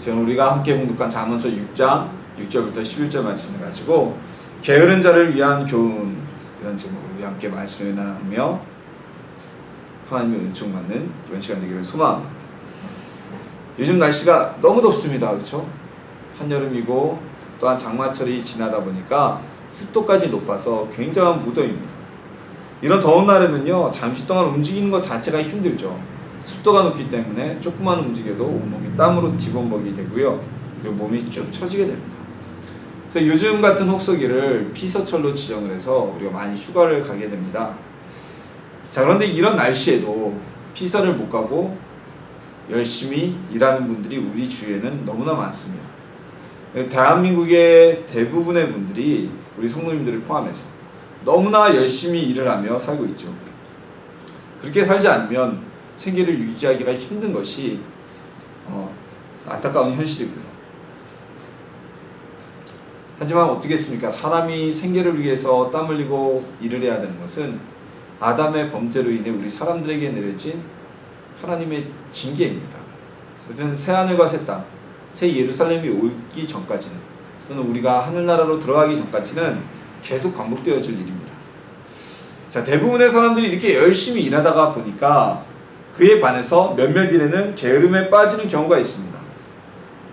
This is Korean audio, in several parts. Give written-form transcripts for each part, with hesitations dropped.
저는 우리가 함께 봉독한 잠언서 6장 6절부터 11절 말씀을 가지고 게으른 자를 위한 교훈, 이런 제목으로 우리 함께 말씀을 나누며 하나님의 은총 받는 그런 시간 되기를 소망합니다. 요즘 날씨가 너무 덥습니다. 그렇죠? 한여름이고 또한 장마철이 지나다 보니까 습도까지 높아서 굉장한 무더위입니다. 이런 더운 날에는요, 잠시 동안 움직이는 것 자체가 힘들죠. 습도가 높기 때문에 조금만 움직여도 온몸이 땀으로 뒤범벅이 되고요, 그리고 몸이 쭉 처지게 됩니다. 그래서 요즘 같은 혹서기를 피서철로 지정을 해서 우리가 많이 휴가를 가게 됩니다. 자, 그런데 이런 날씨에도 피서를 못 가고 열심히 일하는 분들이 우리 주위에는 너무나 많습니다. 대한민국의 대부분의 분들이 우리 성도님들을 포함해서 너무나 열심히 일을 하며 살고 있죠. 그렇게 살지 않으면 생계를 유지하기가 힘든 것이 안타까운 현실이고요. 하지만 어떻겠습니까? 사람이 생계를 위해서 땀 흘리고 일을 해야 되는 것은 아담의 범죄로 인해 우리 사람들에게 내려진 하나님의 징계입니다. 그것은 새하늘과 새 땅, 새 예루살렘이 오기 전까지는, 또는 우리가 하늘나라로 들어가기 전까지는 계속 반복되어질 일입니다. 자, 대부분의 사람들이 이렇게 열심히 일하다가 보니까 그에 반해서 몇몇 일에는 게으름에 빠지는 경우가 있습니다.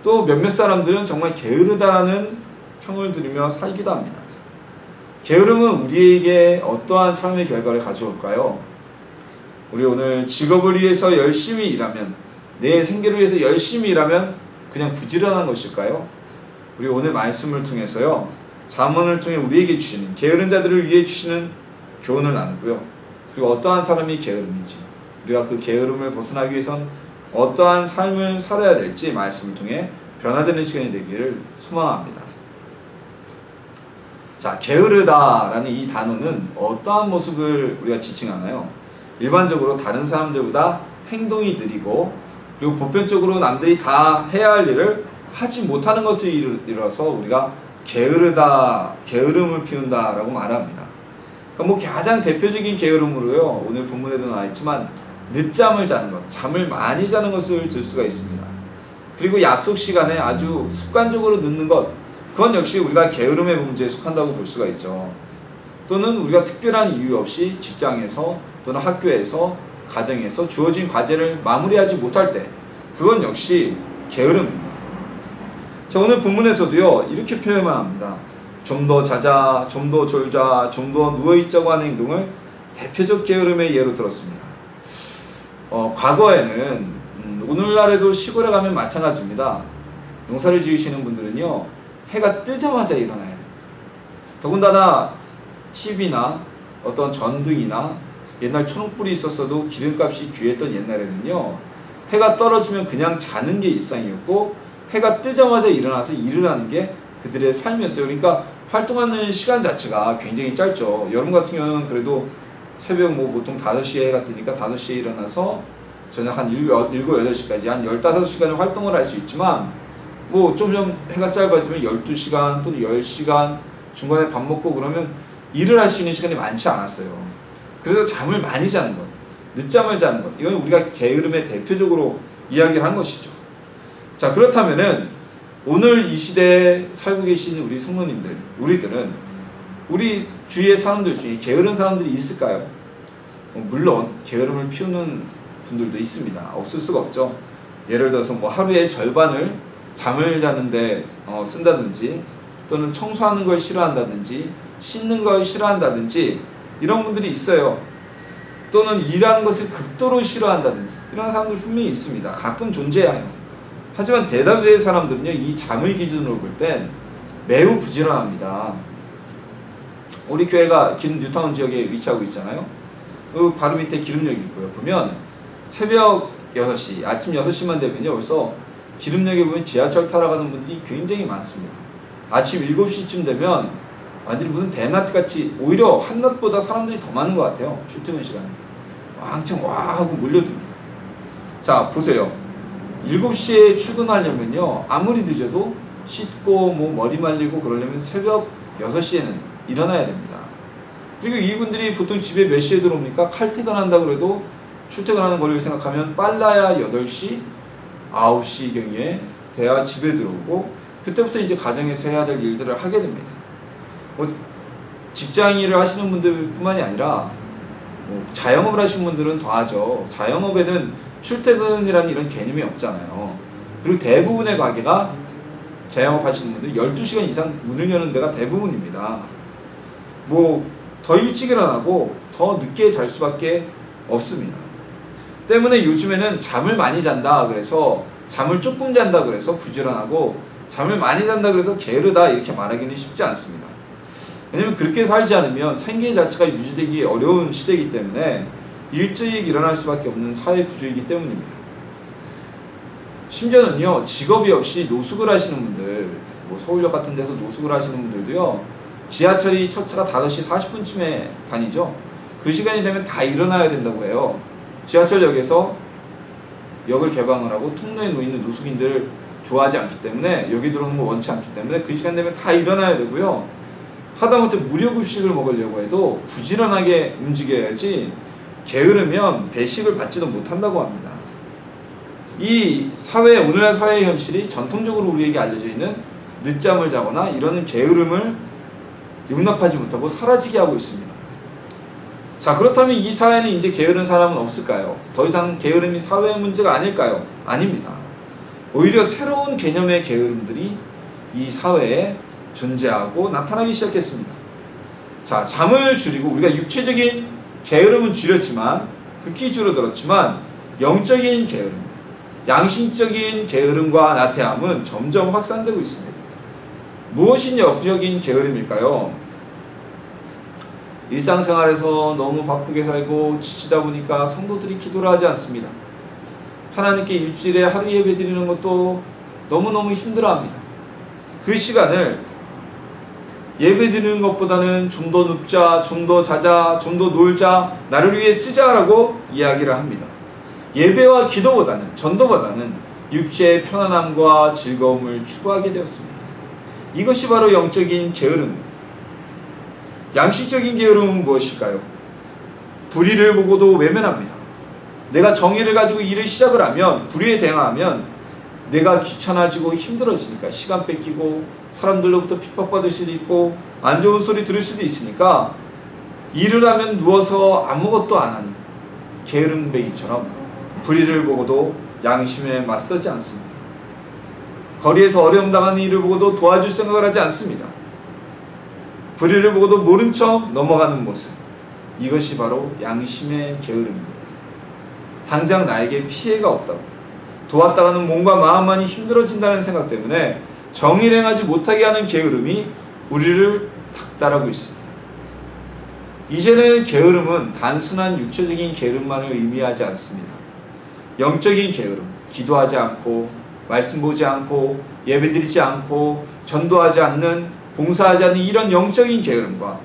또 몇몇 사람들은 정말 게으르다는 평을 들으며 살기도 합니다. 게으름은 우리에게 어떠한 삶의 결과를 가져올까요? 우리 오늘 직업을 위해서 열심히 일하면, 내 생계를 위해서 열심히 일하면 그냥 부지런한 것일까요? 우리 오늘 말씀을 통해서요, 잠언을 통해 우리에게 주시는, 게으른 자들을 위해 주시는 교훈을 나누고요, 그리고 어떠한 사람이 게으름인지, 우리가 그 게으름을 벗어나기 위해선 어떠한 삶을 살아야 될지 말씀을 통해 변화되는 시간이 되기를 소망합니다. 자, 게으르다라는 이 단어는 어떠한 모습을 우리가 지칭하나요? 일반적으로 다른 사람들보다 행동이 느리고, 그리고 보편적으로 남들이 다 해야 할 일을 하지 못하는 것을 이뤄서 우리가 게으르다, 게으름을 피운다라고 말합니다. 그러니까 가장 대표적인 게으름으로요, 오늘 본문에도 나와있지만 늦잠을 자는 것, 잠을 많이 자는 것을 들 수가 있습니다. 그리고 약속 시간에 아주 습관적으로 늦는 것, 그건 역시 우리가 게으름의 범죄에 속한다고 볼 수가 있죠. 또는 우리가 특별한 이유 없이 직장에서 또는 학교에서 가정에서 주어진 과제를 마무리하지 못할 때, 그건 역시 게으름입니다. 자, 오늘 본문에서도요, 이렇게 표현만 합니다. 좀 더 자자, 좀 더 졸자, 좀 더 누워있자고 하는 행동을 대표적 게으름의 예로 들었습니다. 과거에는 오늘날에도 시골에 가면 마찬가지입니다. 농사를 지으시는 분들은요, 해가 뜨자마자 일어나야 됩니다. 더군다나 TV나 어떤 전등이나 옛날 초록불이 있었어도 기름값이 귀했던 옛날에는요, 해가 떨어지면 그냥 자는 게 일상이었고, 해가 뜨자마자 일어나서 일을 하는 게 그들의 삶이었어요. 그러니까 활동하는 시간 자체가 굉장히 짧죠. 여름 같은 경우는 그래도 새벽 보통 5시에 해가 뜨니까 5시에 일어나서 저녁 한 7, 8시까지 한 15시간을 활동을 할 수 있지만, 좀 해가 짧아지면 12시간 또는 10시간 중간에 밥 먹고 그러면 일을 할 수 있는 시간이 많지 않았어요. 그래서 잠을 많이 자는 것, 늦잠을 자는 것, 이건 우리가 게으름의 대표적으로 이야기를 한 것이죠. 자, 그렇다면은 오늘 이 시대에 살고 계시는 우리 성도님들, 우리들은 우리 주위의 사람들 중에 게으른 사람들이 있을까요? 물론 게으름을 피우는 분들도 있습니다. 없을 수가 없죠. 예를 들어서 하루의 절반을 잠을 자는데 쓴다든지, 또는 청소하는 걸 싫어한다든지, 씻는 걸 싫어한다든지, 이런 분들이 있어요. 또는 일하는 것을 극도로 싫어한다든지, 이런 사람들 분명히 있습니다. 가끔 존재해요. 하지만 대다수의 사람들은요, 이 잠을 기준으로 볼 땐 매우 부지런합니다. 우리 교회가 뉴타운 지역에 위치하고 있잖아요. 그 바로 밑에 기름역이 있고요. 보면 새벽 6시, 아침 6시만 되면요, 벌써 기름역에 보면 지하철 타러 가는 분들이 굉장히 많습니다. 아침 7시쯤 되면 완전히 무슨 대낮 같이, 오히려 한낮보다 사람들이 더 많은 것 같아요. 출퇴근 시간에 왕창 와 하고 몰려듭니다. 자, 보세요. 7시에 출근하려면요, 아무리 늦어도 씻고 머리 말리고 그러려면 새벽 6시에는 일어나야 됩니다. 그리고 이분들이 보통 집에 몇 시에 들어옵니까? 칼퇴근한다고 그래도 출퇴근하는 거리를 생각하면 빨라야 8시, 9시 경에 돼야 집에 들어오고 그때부터 이제 가정에서 해야 될 일들을 하게 됩니다. 뭐 직장 일을 하시는 분들뿐만이 아니라 뭐 자영업을 하시는 분들은 더하죠. 자영업에는 출퇴근이라는 이런 개념이 없잖아요. 그리고 대부분의 가게가 자영업 하시는 분들 12시간 이상 문을 여는 데가 대부분입니다. 뭐 더 일찍 일어나고 더 늦게 잘 수밖에 없습니다. 때문에 요즘에는 잠을 많이 잔다 그래서 잠을 조금 잔다 그래서 부지런하고 잠을 많이 잔다 그래서 게으르다 이렇게 말하기는 쉽지 않습니다. 왜냐면 그렇게 살지 않으면 생계 자체가 유지되기 어려운 시대이기 때문에 일찍 일어날 수밖에 없는 사회 구조이기 때문입니다. 심지어는요, 직업이 없이 노숙을 하시는 분들, 뭐 서울역 같은 데서 노숙을 하시는 분들도요, 지하철이 첫 차가 5시 40분쯤에 다니죠. 그 시간이 되면 다 일어나야 된다고 해요. 지하철역에서 역을 개방을 하고 통로에 놓여있는 노숙인들을 좋아하지 않기 때문에, 여기 들어오는 거 원치 않기 때문에 그 시간 되면 다 일어나야 되고요. 하다못해 무료급식을 먹으려고 해도 부지런하게 움직여야지 게으르면 배식을 받지도 못한다고 합니다. 이 사회, 오늘날 사회의 현실이 전통적으로 우리에게 알려져 있는 늦잠을 자거나 이러는 게으름을 용납하지 못하고 사라지게 하고 있습니다. 자, 그렇다면 이 사회는 이제 게으른 사람은 없을까요? 더 이상 게으름이 사회의 문제가 아닐까요? 아닙니다. 오히려 새로운 개념의 게으름들이 이 사회에 존재하고 나타나기 시작했습니다. 자, 잠을 줄이고 우리가 육체적인 게으름은 줄였지만, 극히 줄어들었지만 영적인 게으름, 양심적인 게으름과 나태함은 점점 확산되고 있습니다. 무엇이 영적인 게으름일까요? 일상생활에서 너무 바쁘게 살고 지치다 보니까 성도들이 기도를 하지 않습니다. 하나님께 일주일에 하루 예배 드리는 것도 너무너무 힘들어합니다. 그 시간을 예배 드리는 것보다는 좀 더 눕자, 좀 더 자자, 좀 더 놀자, 나를 위해 쓰자라고 이야기를 합니다. 예배와 기도보다는, 전도보다는 육체의 편안함과 즐거움을 추구하게 되었습니다. 이것이 바로 영적인 게으름입니다. 양식적인 게으름은 무엇일까요? 불의를 보고도 외면합니다. 내가 정의를 가지고 일을 시작을 하면, 불의에 대항하면 내가 귀찮아지고 힘들어지니까 시간 뺏기고 사람들로부터 핍박받을 수도 있고 안 좋은 소리 들을 수도 있으니까 일을 하면 누워서 아무것도 안 하는 게으름뱅이처럼 불의를 보고도 양심에 맞서지 않습니다. 거리에서 어려움 당하는 일을 보고도 도와줄 생각을 하지 않습니다. 불의를 보고도 모른 척 넘어가는 모습, 이것이 바로 양심의 게으름입니다. 당장 나에게 피해가 없다고, 도왔다가는 몸과 마음만이 힘들어진다는 생각 때문에 정의를 행하지 못하게 하는 게으름이 우리를 닥달하고 있습니다. 이제는 게으름은 단순한 육체적인 게으름만을 의미하지 않습니다. 영적인 게으름, 기도하지 않고 말씀 보지 않고 예배드리지 않고 전도하지 않는, 봉사하지 않는 이런 영적인 게으름과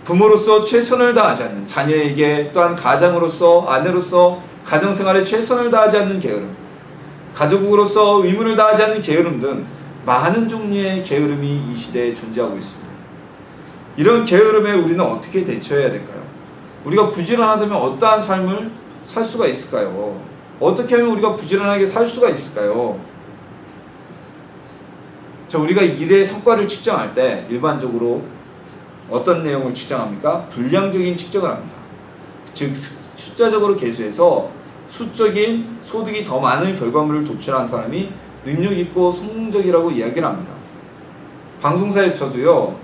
부모로서 최선을 다하지 않는, 자녀에게 또한 가장으로서, 아내로서 가정생활에 최선을 다하지 않는 게으름, 가족으로서 의무를 다하지 않는 게으름 등 많은 종류의 게으름이 이 시대에 존재하고 있습니다. 이런 게으름에 우리는 어떻게 대처해야 될까요? 우리가 부지런하다면 어떠한 삶을 살 수가 있을까요? 어떻게 하면 우리가 부지런하게 살 수가 있을까요? 자, 우리가 일의 성과를 측정할 때 일반적으로 어떤 내용을 측정합니까? 분량적인 측정을 합니다. 즉 숫자적으로 계수해서 수적인 소득이 더 많은 결과물을 도출한 사람이 능력있고 성공적이라고 이야기를 합니다. 방송사에서도요,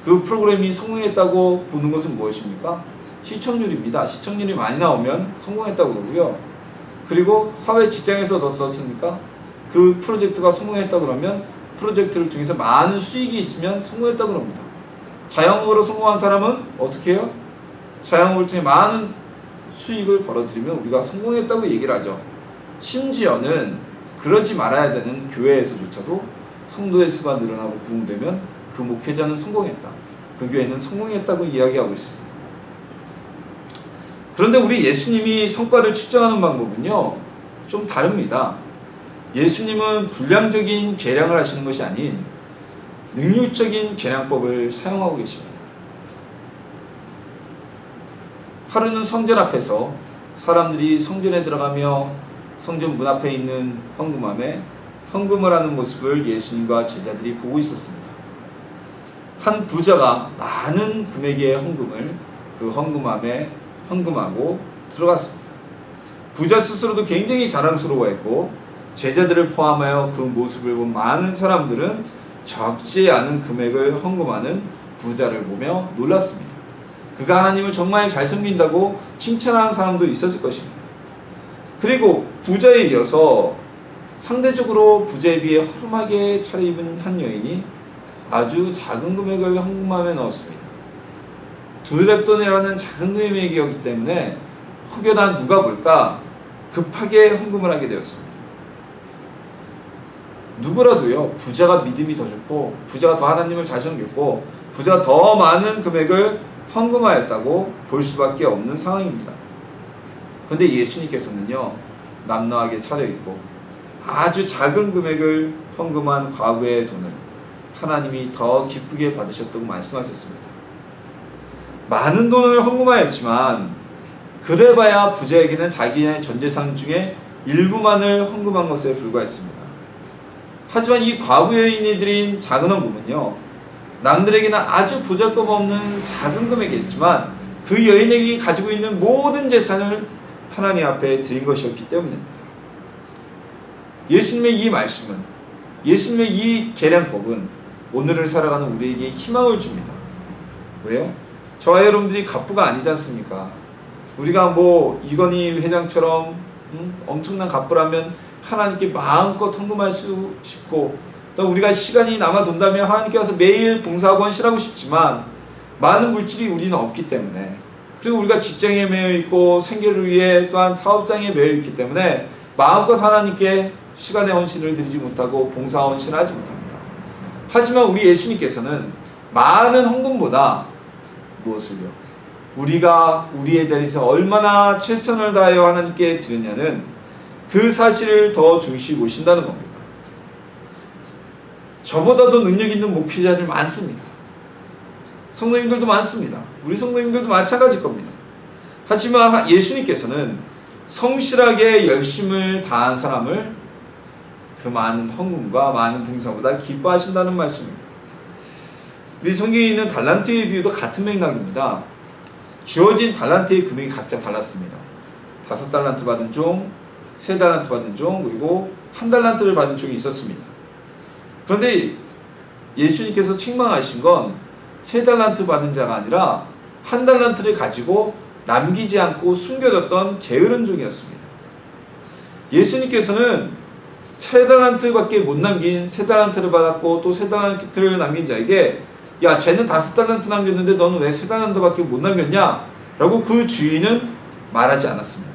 그 프로그램이 성공했다고 보는 것은 무엇입니까? 시청률입니다. 시청률이 많이 나오면 성공했다고 그러고요. 그리고 사회 직장에서 더 썼으니까 그 프로젝트가 성공했다 그러면 프로젝트를 통해서 많은 수익이 있으면 성공했다 그럽니다. 자영업으로 성공한 사람은 어떻게 해요? 자영업을 통해 많은 수익을 벌어들이면 우리가 성공했다고 얘기를 하죠. 심지어는 그러지 말아야 되는 교회에서조차도 성도의 수가 늘어나고 부흥되면 그 목회자는 성공했다, 그 교회는 성공했다고 이야기하고 있습니다. 그런데 우리 예수님이 성과를 측정하는 방법은요, 좀 다릅니다. 예수님은 분량적인 계량을 하시는 것이 아닌 능률적인 계량법을 사용하고 계십니다. 하루는 성전 앞에서 사람들이 성전에 들어가며 성전 문 앞에 있는 헌금함에 헌금을 하는 모습을 예수님과 제자들이 보고 있었습니다. 한 부자가 많은 금액의 헌금을 그 헌금함에 헌금하고 들어갔습니다. 부자 스스로도 굉장히 자랑스러워했고 제자들을 포함하여 그 모습을 본 많은 사람들은 적지 않은 금액을 헌금하는 부자를 보며 놀랐습니다. 그가 하나님을 정말 잘 섬긴다고 칭찬하는 사람도 있었을 것입니다. 그리고 부자에 이어서 상대적으로 부자에 비해 허름하게 차려입은 한 여인이 아주 작은 금액을 헌금함에 넣었습니다. 두렙돈이라는 작은 금액이었기 때문에 혹여나 누가 볼까 급하게 헌금을 하게 되었습니다. 누구라도요, 부자가 믿음이 더 좋고 부자가 더 하나님을 잘 섬겼고 부자가 더 많은 금액을 헌금하였다고 볼 수밖에 없는 상황입니다. 그런데 예수님께서는요, 남루하게 차려입고 아주 작은 금액을 헌금한 과부의 돈을 하나님이 더 기쁘게 받으셨다고 말씀하셨습니다. 많은 돈을 헌금하였지만 그래봐야 부자에게는 자기의 전재산 중에 일부만을 헌금한 것에 불과했습니다. 하지만 이 과부 여인이 드린 작은 헌금은요, 남들에게는 아주 보잘것없는 작은 금액이었지만 그 여인에게 가지고 있는 모든 재산을 하나님 앞에 드린 것이었기 때문입니다. 예수님의 이 말씀은, 예수님의 이 계량법은 오늘을 살아가는 우리에게 희망을 줍니다. 왜요? 저와 여러분들이 갑부가 아니지 않습니까? 우리가 뭐 이건희 회장처럼 엄청난 갑부라면 하나님께 마음껏 헌금할 수 싶고, 또 우리가 시간이 남아 돈다면 하나님께 와서 매일 봉사하고 헌신하고 싶지만 많은 물질이 우리는 없기 때문에, 그리고 우리가 직장에 매여 있고 생계를 위해 또한 사업장에 매여 있기 때문에 마음껏 하나님께 시간의 헌신을 드리지 못하고 봉사 헌신을 하지 못합니다. 하지만 우리 예수님께서는 많은 헌금보다 무엇을요? 우리가 우리의 자리에서 얼마나 최선을 다하여 하나님께 드렸냐는 그 사실을 더 중시 보신다는 겁니다. 저보다도 능력 있는 목회자들 많습니다. 성도님들도 많습니다. 우리 성도님들도 마찬가지일 겁니다. 하지만 예수님께서는 성실하게 열심을 다한 사람을 그 많은 헌금과 많은 봉사보다 기뻐하신다는 말씀입니다. 우리 성경에 있는 달란트의 비유도 같은 맥락입니다. 주어진 달란트의 금액이 각자 달랐습니다. 5달란트 받은 종, 3달란트 받은 종, 그리고 1달란트를 받은 종이 있었습니다. 그런데 예수님께서 책망하신 건 3달란트 받은 자가 아니라 1달란트를 가지고 남기지 않고 숨겨뒀던 게으른 종이었습니다. 예수님께서는 3달란트밖에 못 남긴 3달란트를 받았고 또 3달란트를 남긴 자에게, 야, 쟤는 5달란트 남겼는데 너는 왜 3달란트밖에 못 남겼냐? 라고 그 주인은 말하지 않았습니다.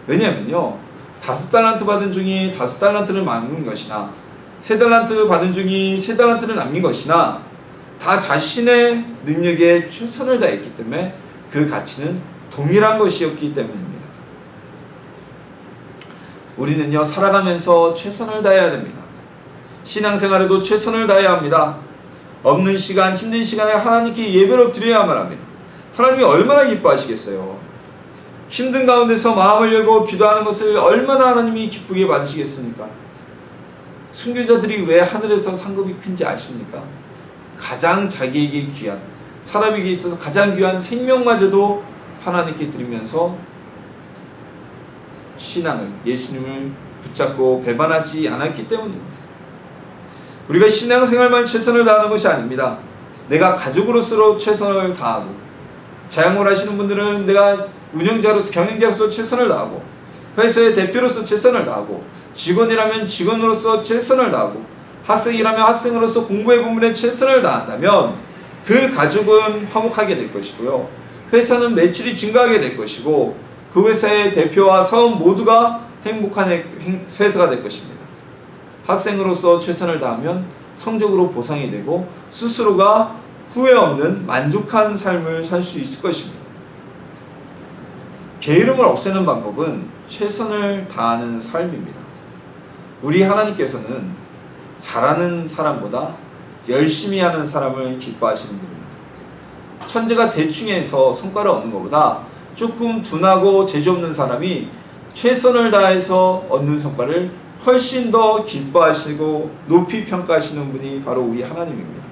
왜냐하면요, 5달란트 받은 종이 5달란트를 남긴 것이나 3달란트 받은 종이 3달란트를 남긴 것이나 다 자신의 능력에 최선을 다했기 때문에 그 가치는 동일한 것이었기 때문입니다. 우리는요, 살아가면서 최선을 다해야 됩니다. 신앙생활에도 최선을 다해야 합니다. 없는 시간, 힘든 시간에 하나님께 예배로 드려야만 합니다. 하나님이 얼마나 기뻐하시겠어요? 힘든 가운데서 마음을 열고 기도하는 것을 얼마나 하나님이 기쁘게 받으시겠습니까? 순교자들이 왜 하늘에서 상급이 큰지 아십니까? 가장 자기에게 귀한, 사람에게 있어서 가장 귀한 생명마저도 하나님께 드리면서 신앙을, 예수님을 붙잡고 배반하지 않았기 때문입니다. 우리가 신앙생활만 최선을 다하는 것이 아닙니다. 내가 가족으로서 최선을 다하고, 자영업을 하시는 분들은 내가 운영자로서, 경영자로서 최선을 다하고, 회사의 대표로서 최선을 다하고, 직원이라면 직원으로서 최선을 다하고, 학생이라면 학생으로서 공부의 부분에 최선을 다한다면 그 가족은 화목하게 될 것이고요, 회사는 매출이 증가하게 될 것이고, 그 회사의 대표와 사원 모두가 행복한 회사가 될 것입니다. 학생으로서 최선을 다하면 성적으로 보상이 되고 스스로가 후회 없는 만족한 삶을 살 수 있을 것입니다. 게으름을 없애는 방법은 최선을 다하는 삶입니다. 우리 하나님께서는 잘하는 사람보다 열심히 하는 사람을 기뻐하시는 분입니다. 천재가 대충 해서 성과를 얻는 것보다 조금 둔하고 재주없는 사람이 최선을 다해서 얻는 성과를 훨씬 더 기뻐하시고 높이 평가하시는 분이 바로 우리 하나님입니다.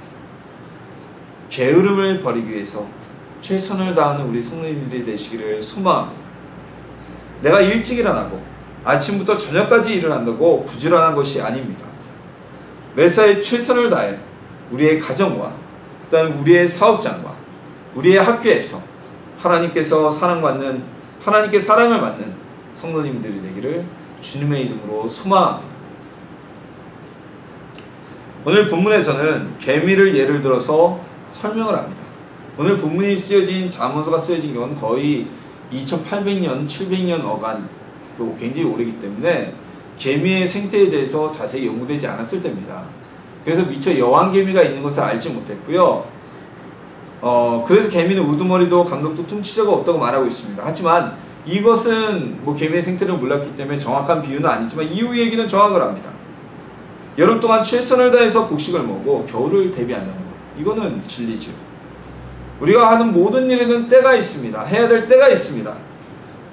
게으름을 버리기 위해서 최선을 다하는 우리 성도님들이 되시기를 소망합니다. 내가 일찍 일어나고 아침부터 저녁까지 일을 한다고 부지런한 것이 아닙니다. 매사에 최선을 다해 우리의 가정과 또한 우리의 사업장과 우리의 학교에서 하나님께 사랑을 받는 성도님들이 되기를 주님의 이름으로 소망합니다. 오늘 본문에서는 개미를 예를 들어서 설명을 합니다. 오늘 본문이 쓰여진 잠언서가 쓰여진 경우는 거의 2800년, 700년 어간 굉장히 오래기 때문에 개미의 생태에 대해서 자세히 연구되지 않았을 때입니다. 그래서 미처 여왕개미가 있는 것을 알지 못했고요. 그래서 개미는 우두머리도 감독도 퉁치자가 없다고 말하고 있습니다. 하지만 이것은 개미의 생태를 몰랐기 때문에 정확한 비유는 아니지만 이후 얘기는 정확을 합니다. 여름 동안 최선을 다해서 곡식을 먹고 겨울을 대비한다는 것. 이거는 진리죠. 우리가 하는 모든 일에는 때가 있습니다. 해야 될 때가 있습니다.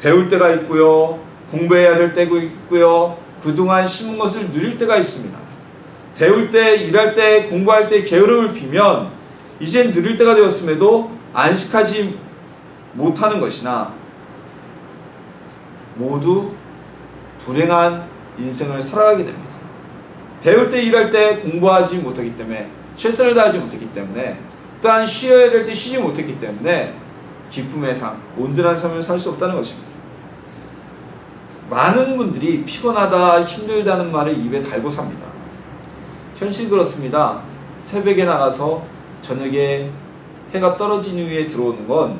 배울 때가 있고요. 공부해야 될 때가 있고요. 그동안 심은 것을 누릴 때가 있습니다. 배울 때, 일할 때, 공부할 때 게으름을 피면 이젠 누릴 때가 되었음에도 안식하지 못하는 것이나 모두 불행한 인생을 살아가게 됩니다. 배울 때, 일할 때 공부하지 못하기 때문에 최선을 다하지 못했기 때문에 또한 쉬어야 될 때 쉬지 못했기 때문에 기쁨의 삶, 온전한 삶을 살 수 없다는 것입니다. 많은 분들이 피곤하다, 힘들다는 말을 입에 달고 삽니다. 현실 그렇습니다. 새벽에 나가서 저녁에 해가 떨어진 이후에 들어오는 건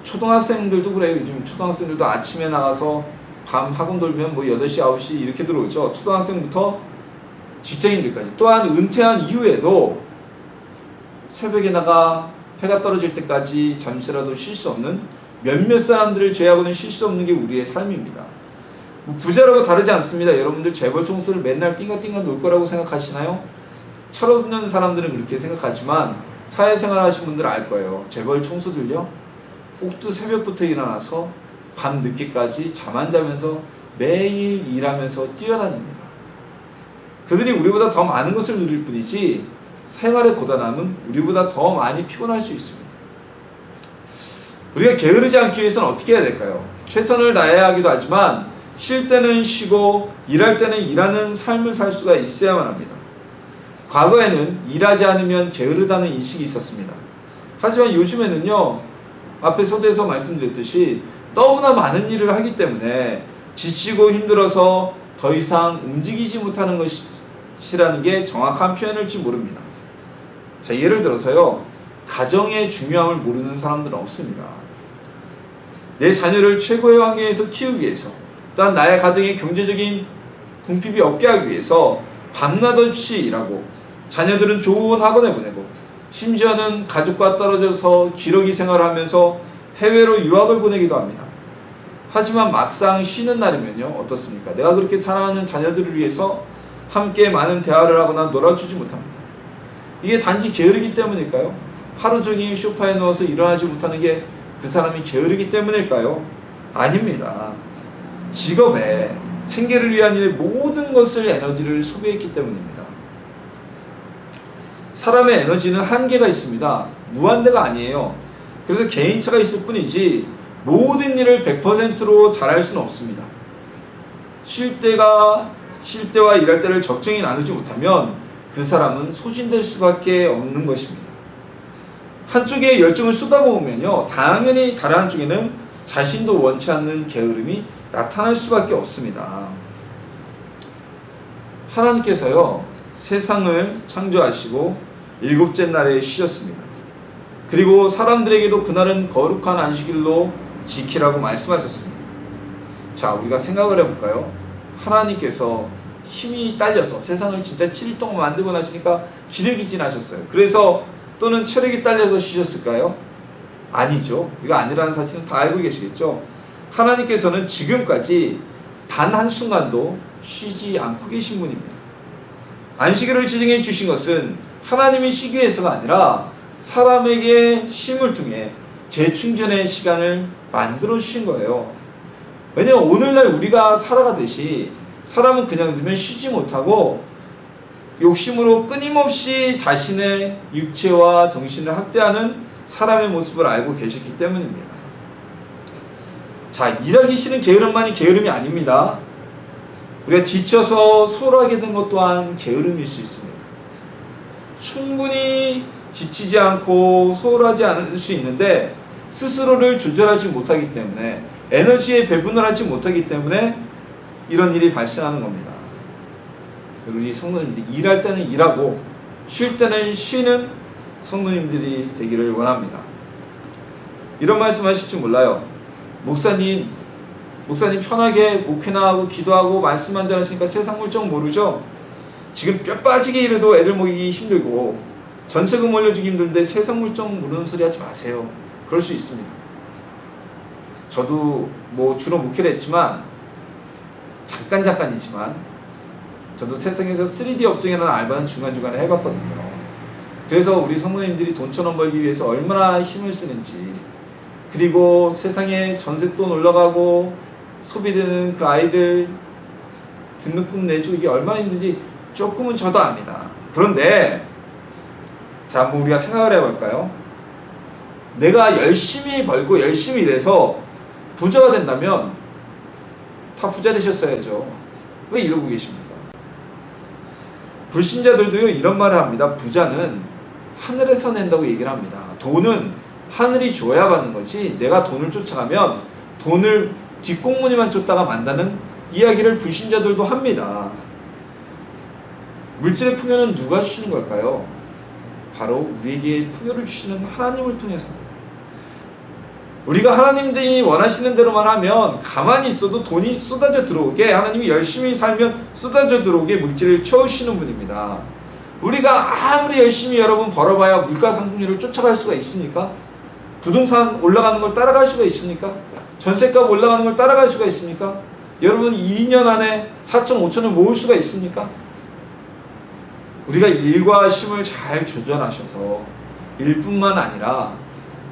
초등학생들도 그래요. 요즘 초등학생들도 아침에 나가서 밤 학원 돌면 8시, 9시 이렇게 들어오죠. 초등학생부터 직장인들까지. 또한 은퇴한 이후에도 새벽에 나가 해가 떨어질 때까지 잠시라도 쉴 수 없는 몇몇 사람들을 제외하고는 쉴 수 없는 게 우리의 삶입니다. 부자라고 다르지 않습니다. 여러분들 재벌 총수를 맨날 띵가띵가 놀 거라고 생각하시나요? 철없는 사람들은 그렇게 생각하지만 사회생활 하신 분들은 알 거예요. 재벌 총수들요, 꼭두 새벽부터 일어나서 밤 늦게까지 잠 안 자면서 매일 일하면서 뛰어다닙니다. 그들이 우리보다 더 많은 것을 누릴 뿐이지 생활의 고단함은 우리보다 더 많이 피곤할 수 있습니다. 우리가 게으르지 않기 위해서는 어떻게 해야 될까요? 최선을 다해야 하기도 하지만 쉴 때는 쉬고 일할 때는 일하는 삶을 살 수가 있어야만 합니다. 과거에는 일하지 않으면 게으르다는 인식이 있었습니다. 하지만 요즘에는요, 앞에 소대에서 말씀드렸듯이 너무나 많은 일을 하기 때문에 지치고 힘들어서 더 이상 움직이지 못하는 것이라는 게 정확한 표현일지 모릅니다. 자, 예를 들어서요, 가정의 중요함을 모르는 사람들은 없습니다. 내 자녀를 최고의 환경에서 키우기 위해서, 또한 나의 가정의 경제적인 궁핍이 없게 하기 위해서 밤낮 없이 일하고, 자녀들은 좋은 학원에 보내고, 심지어는 가족과 떨어져서 기러기 생활을 하면서 해외로 유학을 보내기도 합니다. 하지만 막상 쉬는 날이면요, 어떻습니까? 내가 그렇게 사랑하는 자녀들을 위해서 함께 많은 대화를 하거나 놀아주지 못합니다. 이게 단지 게으르기 때문일까요? 하루 종일 소파에 누워서 일어나지 못하는 게 그 사람이 게으르기 때문일까요? 아닙니다. 직업에 생계를 위한 일에 모든 것을 에너지를 소비했기 때문입니다. 사람의 에너지는 한계가 있습니다. 무한대가 아니에요. 그래서 개인차가 있을 뿐이지 모든 일을 100%로 잘할 수는 없습니다. 쉴 때와 일할 때를 적정히 나누지 못하면 그 사람은 소진될 수밖에 없는 것입니다. 한쪽에 열정을 쏟아부으면요, 당연히 다른 한쪽에는 자신도 원치 않는 게으름이 나타날 수밖에 없습니다. 하나님께서요, 세상을 창조하시고 7째 날에 쉬셨습니다. 그리고 사람들에게도 그날은 거룩한 안식일로 지키라고 말씀하셨습니다. 자, 우리가 생각을 해볼까요? 하나님께서 힘이 딸려서 세상을 진짜 7일 동안 만들고 나시니까 기력이 지나셨어요. 그래서 또는 체력이 딸려서 쉬셨을까요? 아니죠. 이거 아니라는 사실은 다 알고 계시겠죠? 하나님께서는 지금까지 단 한순간도 쉬지 않고 계신 분입니다. 안식일을 지정해 주신 것은 하나님이 쉬기 위해서가 아니라 사람에게 쉼을 통해 재충전의 시간을 만들어 주신 거예요. 왜냐하면 오늘날 우리가 살아가듯이 사람은 그냥 두면 쉬지 못하고 욕심으로 끊임없이 자신의 육체와 정신을 학대하는 사람의 모습을 알고 계셨기 때문입니다. 자, 일하기 싫은 게으름만이 게으름이 아닙니다. 우리가 지쳐서 소홀하게 된 것 또한 게으름일 수 있습니다. 충분히 지치지 않고 소홀하지 않을 수 있는데 스스로를 조절하지 못하기 때문에, 에너지의 배분을 하지 못하기 때문에 이런 일이 발생하는 겁니다. 우리 성도님들이 일할 때는 일하고 쉴 때는 쉬는 성도님들이 되기를 원합니다. 이런 말씀 하실 줄 몰라요. 목사님 편하게 목회나 하고 기도하고 말씀 한잔 하시니까 세상 물정 모르죠? 지금 뼈 빠지게 일해도 애들 먹이기 힘들고 전세금 올려주기 힘든데 세상 물정 모르는 소리 하지 마세요. 그럴 수 있습니다. 저도 주로 목회를 했지만 잠깐이지만 저도 세상에서 3D 업종이라는 알바는 중간중간에 해봤거든요. 그래서 우리 성도님들이 돈 1,000원 벌기 위해서 얼마나 힘을 쓰는지, 그리고 세상에 전셋돈 올라가고 소비되는 그 아이들 등록금 내주고 이게 얼마나 힘든지 조금은 저도 압니다. 그런데 자, 한번 우리가 생각을 해볼까요? 내가 열심히 벌고 열심히 일해서 부자가 된다면 다 부자 되셨어야죠. 왜 이러고 계십니까? 불신자들도요 이런 말을 합니다. 부자는 하늘에서 낸다고 얘기를 합니다. 돈은 하늘이 줘야 받는 거지 내가 돈을 쫓아가면 돈을 뒷공무니만 쫓다가 만다는 이야기를 불신자들도 합니다. 물질의 풍요는 누가 주시는 걸까요? 바로 우리에게 풍요를 주시는 하나님을 통해서입니다. 우리가 하나님들이 원하시는 대로만 하면 가만히 있어도 돈이 쏟아져 들어오게, 하나님이 열심히 살면 쏟아져 들어오게 물질을 채우시는 분입니다. 우리가 아무리 열심히 여러분 벌어봐야 물가 상승률을 쫓아갈 수가 있습니까? 부동산 올라가는 걸 따라갈 수가 있습니까? 전세값 올라가는 걸 따라갈 수가 있습니까? 여러분 2년 안에 4천 5천을 모을 수가 있습니까? 우리가 일과 쉼을 잘 조절하셔서 일뿐만 아니라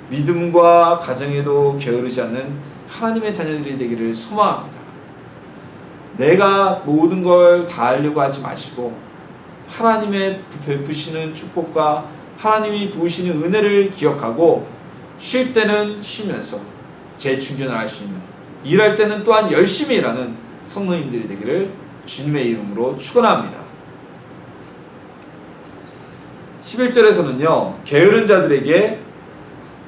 믿음과 가정에도 게으르지 않는 하나님의 자녀들이 되기를 소망합니다. 내가 모든 걸 다 하려고 하지 마시고 하나님의 베푸시는 축복과 하나님이 부으시는 은혜를 기억하고 쉴 때는 쉬면서 재충전을 할 수 있는, 일할 때는 또한 열심히 일하는 성도님들이 되기를 주님의 이름으로 축원합니다. 11절에서는요 게으른 자들에게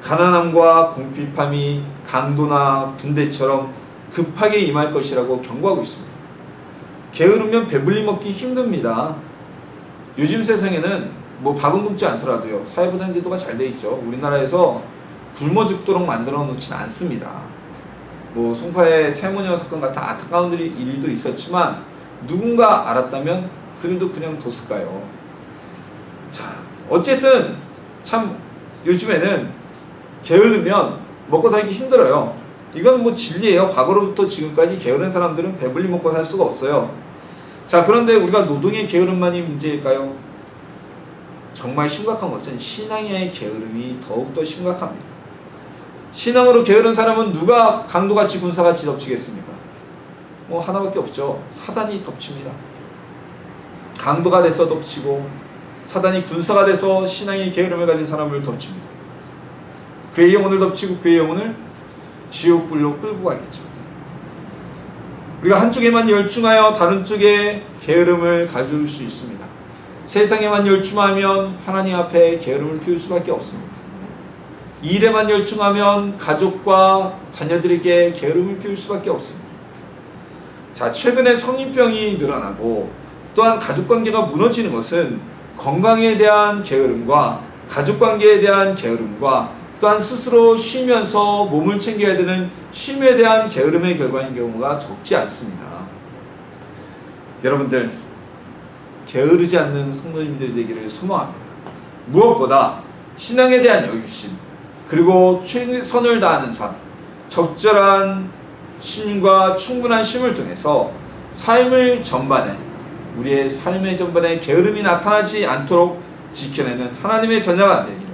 가난함과 궁핍함이 강도나 군대처럼 급하게 임할 것이라고 경고하고 있습니다. 게으르면 배불리 먹기 힘듭니다. 요즘 세상에는 밥은 굶지 않더라도요 사회보장제도가 잘 돼 있죠. 우리나라에서 굶어 죽도록 만들어 놓진 않습니다. 송파의 세모녀 사건 같은 안타까운 일도 있었지만 누군가 알았다면 그들도 그냥 뒀을까요? 자, 어쨌든 참 요즘에는 게으르면 먹고 살기 힘들어요. 이건 진리예요. 과거로부터 지금까지 게으른 사람들은 배불리 먹고 살 수가 없어요. 자, 그런데 우리가 노동의 게으름만이 문제일까요? 정말 심각한 것은 신앙의 게으름이 더욱더 심각합니다. 신앙으로 게으른 사람은 누가 강도같이 군사같이 덮치겠습니까? 하나밖에 없죠. 사단이 덮칩니다. 강도가 돼서 덮치고 사단이 군사가 돼서 신앙의 게으름을 가진 사람을 덮칩니다. 그의 영혼을 덮치고 그의 영혼을 지옥불로 끌고 가겠죠. 우리가 한쪽에만 열중하여 다른 쪽에 게으름을 가져올 수 있습니다. 세상에만 열중하면 하나님 앞에 게으름을 피울 수밖에 없습니다. 일에만 열중하면 가족과 자녀들에게 게으름을 피울 수밖에 없습니다. 자, 최근에 성인병이 늘어나고 또한 가족관계가 무너지는 것은 건강에 대한 게으름과 가족관계에 대한 게으름과 또한 스스로 쉬면서 몸을 챙겨야 되는 쉼에 대한 게으름의 결과인 경우가 적지 않습니다. 여러분들 게으르지 않는 성도님들이 되기를 소망합니다. 무엇보다 신앙에 대한 열심, 그리고 최선을 다하는 삶, 적절한 쉼과 충분한 쉼을 통해서 삶을 전반에, 우리의 삶의 전반에 게으름이 나타나지 않도록 지켜내는 하나님의 자녀가 되기를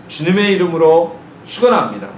주님의 이름으로 축원합니다.